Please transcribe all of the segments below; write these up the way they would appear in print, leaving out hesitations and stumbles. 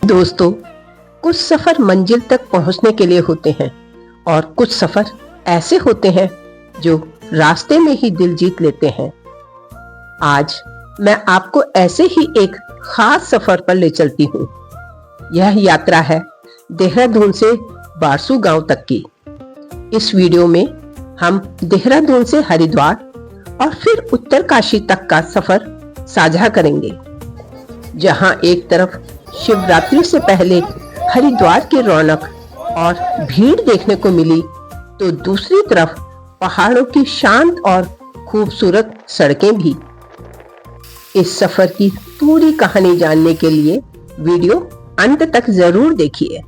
दोस्तों, कुछ सफर मंजिल तक पहुंचने के लिए होते हैं और कुछ सफर ऐसे होते हैं जो रास्ते में ही दिल जीत लेते हैं। आज मैं आपको ऐसे ही एक खास सफर पर ले चलती हूँ। यह यात्रा है देहरादून से बारसू गांव तक की। इस वीडियो में हम देहरादून से हरिद्वार और फिर उत्तरकाशी तक का सफर साझा करेंगे, जहां एक तरफ शिवरात्रि से पहले हरिद्वार की रौनक और भीड़ देखने को मिली, तो दूसरी तरफ पहाड़ों की शांत और खूबसूरत सड़कें भी। इस सफर की पूरी कहानी जानने के लिए वीडियो अंत तक जरूर देखिए।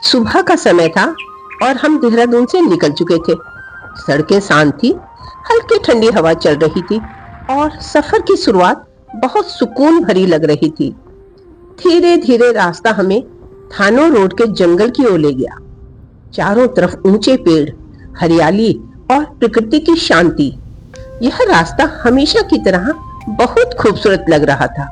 सुबह का समय था और हम देहरादून से निकल चुके थे। सड़कें शांत थी, हल्की ठंडी हवा चल रही थी और सफर की शुरुआत बहुत सुकून भरी लग रही थी। धीरे धीरे रास्ता हमें थानो रोड के जंगल की ओर ले गया। चारों तरफ ऊंचे पेड़, हरियाली और प्रकृति की शांति। यह रास्ता हमेशा की तरह बहुत खूबसूरत लग रहा था।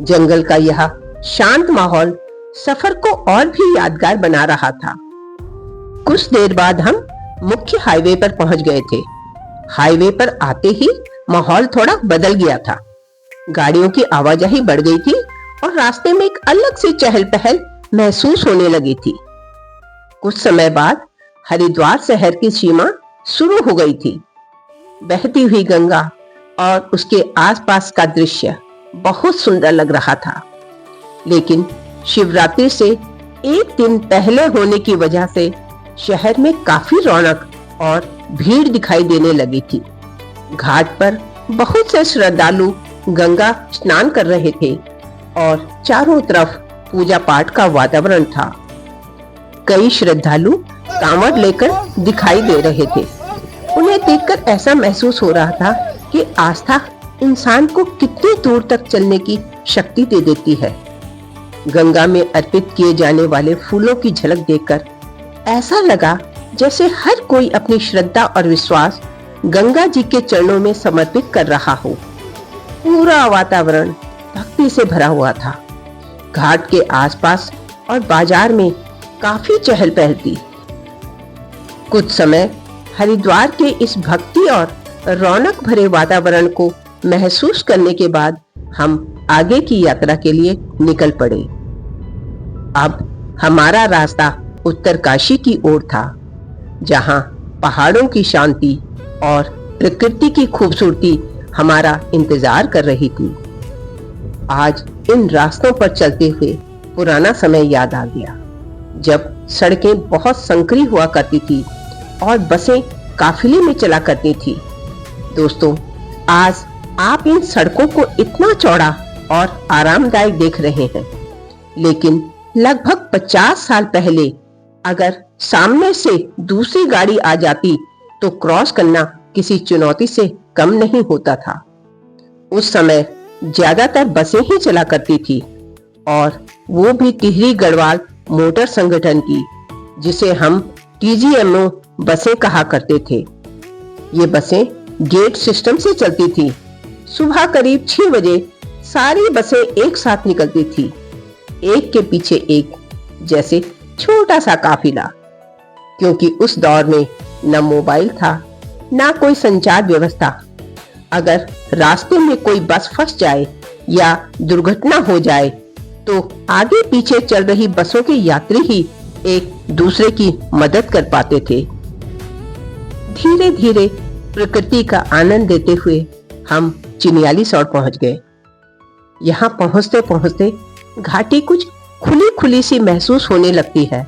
जंगल का यह शांत माहौल सफर को और भी यादगार बना रहा था। कुछ देर बाद हम मुख्य हाईवे पर पहुंच गए थे। हाईवे पर आते ही माहौल थोड़ा बदल गया था। गाड़ियों की आवाजाही बढ़ गई थी और रास्ते में एक अलग सी चहल पहल महसूस होने लगी थी। कुछ समय बाद हरिद्वार शहर की सीमा शुरू हो गई थी। बहती हुई गंगा और उसके आसपास का दृश्य बहुत सुंदर लग रहा था, लेकिन शिवरात्रि से एक दिन पहले होने की वजह से शहर में काफी रौनक और भीड़ दिखाई देने लगी थी। घाट पर बहुत से श्रद्धालु गंगा स्नान कर रहे थे और चारों तरफ पूजा पाठ का वातावरण था। कई श्रद्धालु कांवड़ लेकर दिखाई दे रहे थे। उन्हें देखकर ऐसा महसूस हो रहा था कि आस्था इंसान को कितनी दूर तक चलने की शक्ति दे देती है। गंगा में अर्पित किए जाने वाले फूलों की झलक देखकर ऐसा लगा जैसे हर कोई अपनी श्रद्धा और विश्वास गंगा जी के चरणों में समर्पित कर रहा हो। पूरा वातावरण भक्ति से भरा हुआ था। घाट के आसपास और बाजार में काफी चहल पहल थी। कुछ समय हरिद्वार के इस भक्ति और रौनक भरे वातावरण को महसूस करने के बाद हम आगे की यात्रा के लिए निकल पड़े। अब हमारा रास्ता उत्तरकाशी की ओर था, जहां पहाड़ों की शांति और प्रकृति की खूबसूरती हमारा इंतजार कर रही थी। आज इन रास्तों पर चलते हुए पुराना समय याद आ गया, जब सड़कें बहुत संकरी हुआ करती थी और बसें काफिले में चला करती थी। दोस्तों, आज आप इन सड़कों को इतना चौड़ा और आरामदायक देख रहे हैं, लेकिन लगभग 50 साल पहले अगर सामने से दूसरी गाड़ी आ जाती तो क्रॉस करना किसी चुनौती से कम नहीं होता था। उस समय ज्यादातर बसें ही चला करती थी, और वो भी टिहरी गढ़वाल मोटर संगठन की, जिसे हम TGMO बसें कहा करते थे। ये बसें गेट सिस्टम से चलती थी। सुबह करीब 6 बजे सारी बसें एक साथ निकलती थी, एक के पीछे एक, जैसे छोटा सा काफिला। क्योंकि उस दौर में न मोबाइल था, ना कोई संचार व्यवस्था। अगर रास्ते में कोई बस फंस जाए या दुर्घटना हो जाए, तो आगे पीछे चल रही बसों के यात्री ही एक दूसरे की मदद कर पाते थे। धीरे धीरे प्रकृति का आनंद देते हुए हम चिनियाली सौड़ पहुंच गए। यहाँ पहुंचते पहुंचते घाटी कुछ खुली खुली सी महसूस होने लगती है,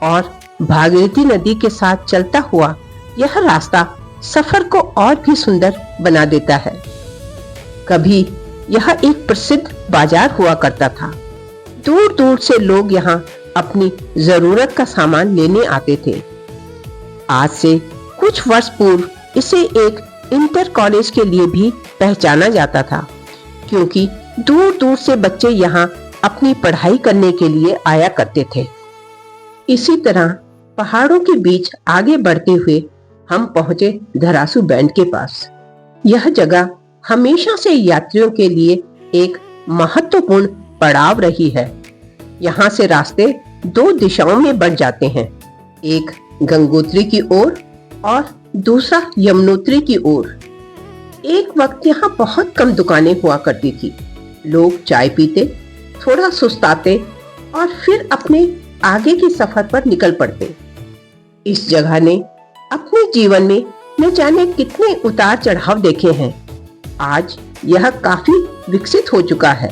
और भागीरथी नदी के साथ चलता हुआ यह रास्ता सफर को और भी सुंदर बना देता है। कभी यह एक प्रसिद्ध बाजार हुआ करता था। दूर दूर से लोग यहाँ अपनी जरूरत का सामान लेने आते थे। आज से कुछ वर्ष पूर्व इसे एक इंटर कॉलेज के लिए भी पहचाना जाता था, क्योंकि दूर दूर से बच्चे यहाँ अपनी पढ़ाई करने के लिए आया करते थे। इसी तरह पहाड़ों के बीच आगे बढ़ते हुए हम पहुंचे धरासू बैंड के पास। यह जगह हमेशा से यात्रियों के लिए एक महत्वपूर्ण पड़ाव रही है, यहाँ से रास्ते दो दिशाओं में बढ़ जाते हैं, एक गंगोत्री की ओर और दूसरा यमुनोत्री की ओर। एक वक्त यहाँ बहुत कम दुकानें हुआ करती थी। लोग चाय पीते, थोड़ा सुस्ताते और फिर अपने आगे के सफर पर निकल पड़ते। इस जगह ने अपने जीवन में न जाने कितने उतार चढ़ाव देखे हैं। आज यह काफी विकसित हो चुका है।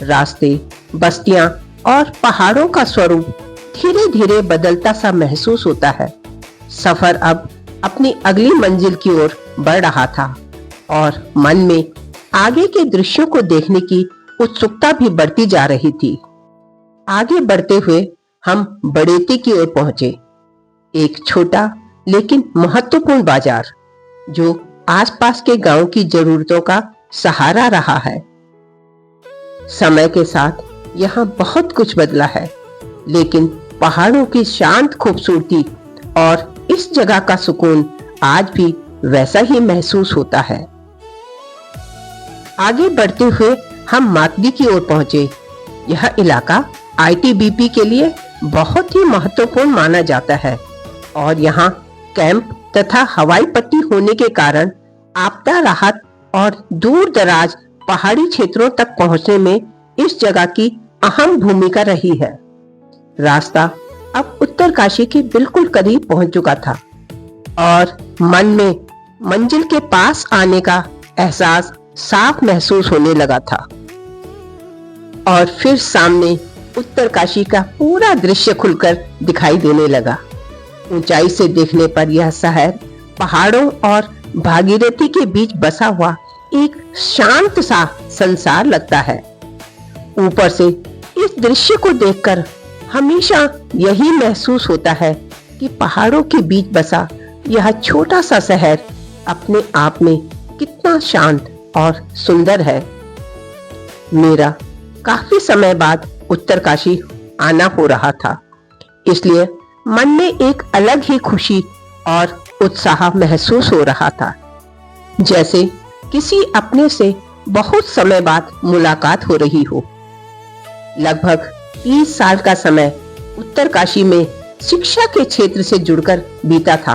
रास्ते, बस्तियां और पहाड़ों का स्वरूप धीरे धीरे बदलता सा महसूस होता है। सफर अब अपनी अगली मंजिल की ओर बढ़ रहा था और मन में आगे के दृश्यों को देखने की उत्सुकता भी बढ़ती जा रही थी। आगे बढ़ते हुए हम बड़ेती की ओर पहुंचे, एक छोटा लेकिन महत्वपूर्ण बाजार जो आसपास के गांव की जरूरतों का सहारा रहा है। समय के साथ यहाँ बहुत कुछ बदला है, लेकिन पहाड़ों की शांत खूबसूरती और इस जगह का सुकून आज भी वैसा ही महसूस होता है। आगे बढ़ते हुए हम मातली की ओर पहुंचे। यह इलाका आईटीबीपी के लिए बहुत ही महत्वपूर्ण माना जाता है और यहाँ कैंप तथा हवाई पट्टी होने के कारण आपदा राहत और दूर दराज पहाड़ी क्षेत्रों तक पहुंचने में इस जगह की अहम भूमिका रही है। रास्ता अब उत्तरकाशी के बिल्कुल करीब पहुंच चुका था और मन में मंजिल के पास आने का एहसास साफ महसूस होने लगा था। और फिर सामने उत्तरकाशी का पूरा दृश्य खुलकर दिखाई देने लगा। ऊंचाई से देखने पर यह शहर पहाड़ों और भागीरथी के बीच बसा हुआ एक शांत सा संसार लगता है। ऊपर से इस दृश्य को देखकर हमेशा यही महसूस होता है कि पहाड़ों के बीच बसा यह छोटा सा शहर अपने आप में कितना शांत और सुंदर है। मेरा काफी समय बाद उत्तरकाशी आना हो रहा था, इसलिए मन में एक अलग ही खुशी और उत्साह महसूस हो रहा था, जैसे किसी अपने से बहुत समय बाद मुलाकात हो रही हो। लगभग 30 साल का समय उत्तरकाशी में शिक्षा के क्षेत्र से जुड़कर बीता था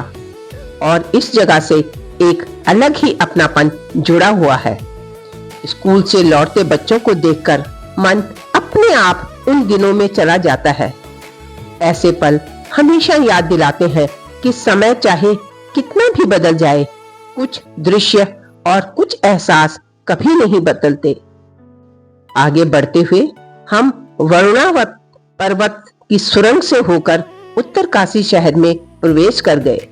और इस जगह से एक अलग ही अपनापन जुड़ा हुआ है। स्कूल से लौटते बच्चों को देखकर मन अपने आप उन दिनों में चला जाता है। ऐसे पल हमेशा याद दिलाते हैं कि समय चाहे कितना भी बदल जाए, कुछ दृश्य और कुछ एहसास कभी नहीं बदलते। आगे बढ़ते हुए हम वरुणावत पर्वत की सुरंग से होकर उत्तरकाशी शहर में प्रवेश कर गए।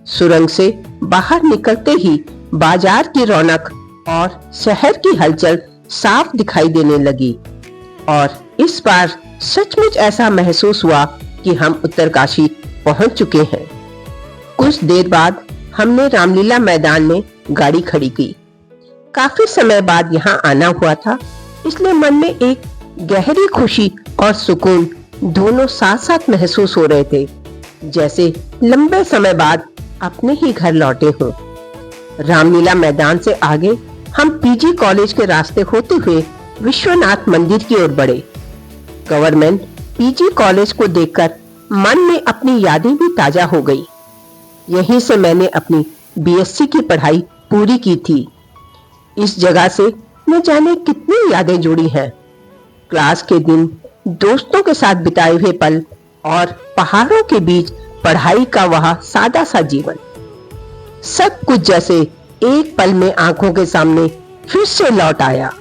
सुरंग से बाहर निकलते ही बाजार की रौनक और शहर की हलचल साफ दिखाई देने लगी और इस बार सचमुच ऐसा महसूस हुआ कि हम उत्तरकाशी पहुंच चुके हैं। कुछ देर बाद हमने रामलीला मैदान में गाड़ी खड़ी की। काफी समय बाद यहाँ आना हुआ था, इसलिए मन में एक गहरी खुशी और सुकून दोनों साथ साथ महसूस हो रहे थे, जैसे लंबे समय बाद अपने ही घर लौटे हों। रामलीला मैदान से आगे हम पीजी कॉलेज के रास्ते होते हुए विश्वनाथ मंदिर की ओर बढ़े। गवर्नमेंट पीजी कॉलेज को देखकर मन में अपनी यादें भी ताजा हो गई। यहीं से मैंने अपनी बीएससी की पढ़ाई पूरी की थी। इस जगह से न जाने कितनी यादें जुड़ी हैं। क्लास के दिन, दोस्तों के साथ बिताए हुए पल और पहाड़ों के बीच पढ़ाई का वह सादा सा जीवन, सब कुछ जैसे एक पल में आंखों के सामने फिर से लौट आया।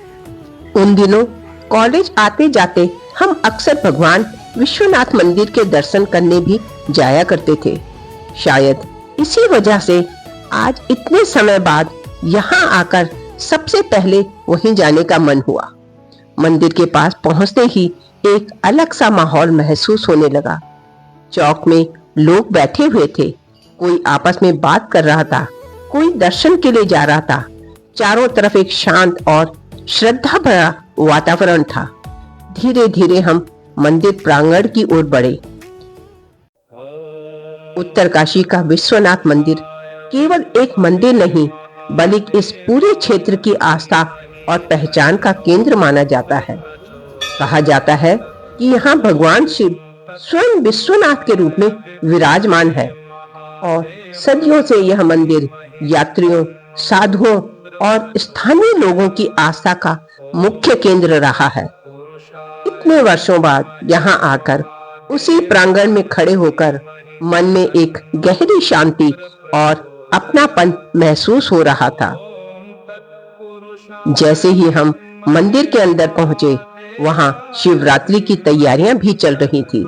उन दिनों कॉलेज आते जाते हम अक्सर भगवान विश्वनाथ मंदिर के दर्शन करने भी जाया करते थे। शायद इसी वजह से आज इतने समय बाद यहाँ आकर सबसे पहले वहीं जाने का मन हुआ। मंदिर के पास पहुंचते ही एक अलग सा माहौल महसूस होने लगा। चौक में लोग बैठे हुए थे, कोई आपस में बात कर रहा था, कोई दर्शन के लिए जा रहा था। चारों तरफ एक शांत और श्रद्धा भरा वातावरण था। धीरे धीरे हम मंदिर प्रांगण की ओर बढ़े। उत्तरकाशी का विश्वनाथ मंदिर केवल एक मंदिर नहीं, बल्कि इस पूरे क्षेत्र की आस्था और पहचान का केंद्र माना जाता है। कहा जाता है कि यहाँ भगवान शिव स्वयं विश्वनाथ के रूप में विराजमान है और सदियों से यह मंदिर यात्रियों, साधुओं और स्थानीय लोगों की आस्था का मुख्य केंद्र रहा है। इतने वर्षों बाद यहाँ आकर उसी प्रांगण में खड़े होकर मन में एक गहरी शांति और अपनापन महसूस हो रहा था। जैसे ही हम मंदिर के अंदर पहुंचे, वहां शिवरात्रि की तैयारियां भी चल रही थी।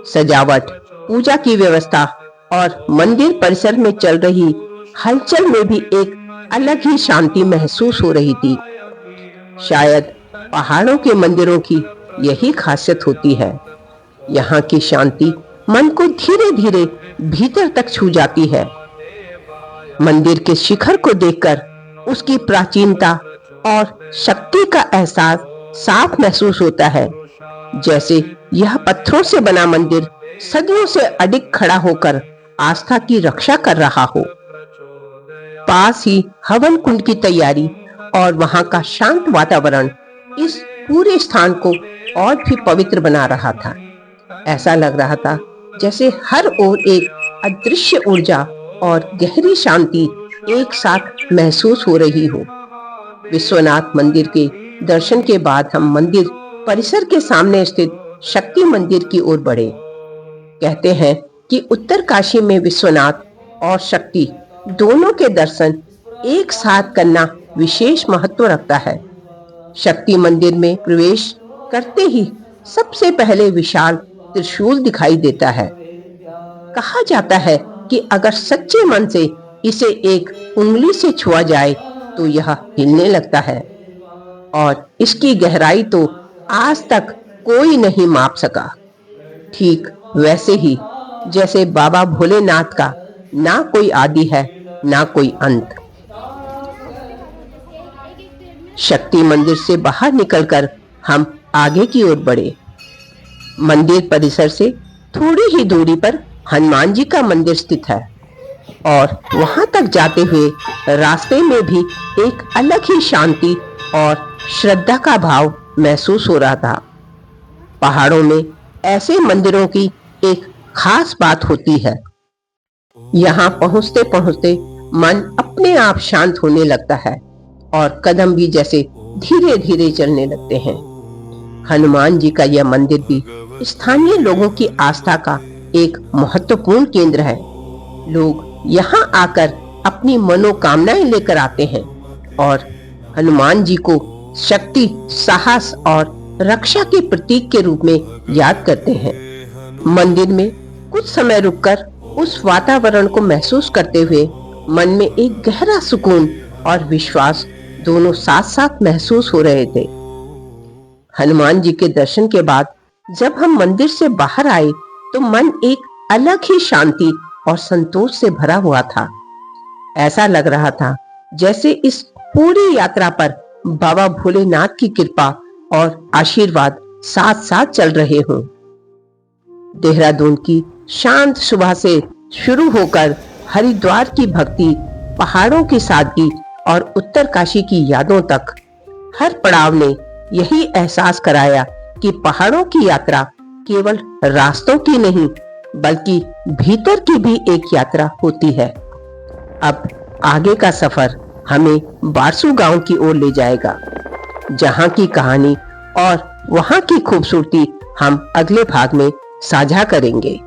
सजावट, पूजा की व्यवस्था और मंदिर परिसर में चल रही हलचल में भी एक अलग ही शांति महसूस हो रही थी। शायद पहाड़ों के मंदिरों की यही खासियत होती है। यहाँ की शांति मन को धीरे धीरे भीतर तक छू जाती है। मंदिर के शिखर को देखकर उसकी प्राचीनता और शक्ति का एहसास साफ महसूस होता है, जैसे यह पत्थरों से बना मंदिर सदियों से अडिग खड़ा होकर आस्था की रक्षा कर रहा हो। पास ही हवन कुंड की तैयारी और वहां का शांत वातावरण इस पूरे स्थान को और भी पवित्र बना रहा था। ऐसा लग रहा था जैसे हर ओर एक अदृश्य ऊर्जा और गहरी शांति एक साथ महसूस हो रही हो। विश्वनाथ मंदिर के दर्शन के बाद हम मंदिर परिसर के सामने स्थित शक्ति मंदिर की ओर बढ़े। कहते हैं कि उत्तर काशी में विश्वनाथ और शक्ति दोनों के दर्शन एक साथ करना विशेष महत्व रखता है। शक्ति मंदिर में प्रवेश करते ही सबसे पहले विशाल त्रिशूल दिखाई देता है। कहा जाता है कि अगर सच्चे मन से इसे एक उंगली से छुआ जाए तो यह हिलने लगता है और इसकी गहराई तो आज तक कोई नहीं माप सका। ठीक वैसे ही जैसे बाबा भोलेनाथ का ना कोई आदि है ना कोई अंत। शक्ति मंदिर से बाहर निकलकर हम आगे की ओर बढ़े। मंदिर परिसर से थोड़ी ही दूरी पर हनुमान जी का मंदिर स्थित है और वहां तक जाते हुए रास्ते में भी एक अलग ही शांति और श्रद्धा का भाव महसूस हो रहा था। पहाड़ों में ऐसे मंदिरों की एक खास बात होती है। यहाँ पहुंचते पहुंचते मन अपने आप शांत होने लगता है और कदम भी जैसे धीरे धीरे चलने लगते हैं। हनुमान जी का यह मंदिर भी स्थानीय लोगों की आस्था का एक महत्वपूर्ण केंद्र है। लोग यहाँ आकर अपनी मनोकामनाएं लेकर आते हैं और हनुमान जी को शक्ति, साहस और रक्षा के प्रतीक के रूप में याद करते हैं। मंदिर में कुछ समय रुककर उस वातावरण को महसूस करते हुए मन में एक गहरा सुकून और विश्वास दोनों साथ साथ महसूस हो रहे थे। हनुमान जी के दर्शन के बाद जब हम मंदिर से बाहर आए तो मन एक अलग ही शांति और संतोष से भरा हुआ था। ऐसा लग रहा था जैसे इस पूरी यात्रा पर बाबा भोलेनाथ की कृपा और आशीर्वाद साथ साथ चल रहे हों। देहरादून की शांत सुबह से शुरू होकर हरिद्वार की भक्ति, पहाड़ों की सादगी और उत्तरकाशी की यादों तक हर पड़ाव ने यही एहसास कराया कि पहाड़ों की यात्रा केवल रास्तों की नहीं बल्कि भीतर की भी एक यात्रा होती है। अब आगे का सफर हमें बारसू गांव की ओर ले जाएगा, जहां की कहानी और वहां की खूबसूरती हम अगले भाग में साझा करेंगे।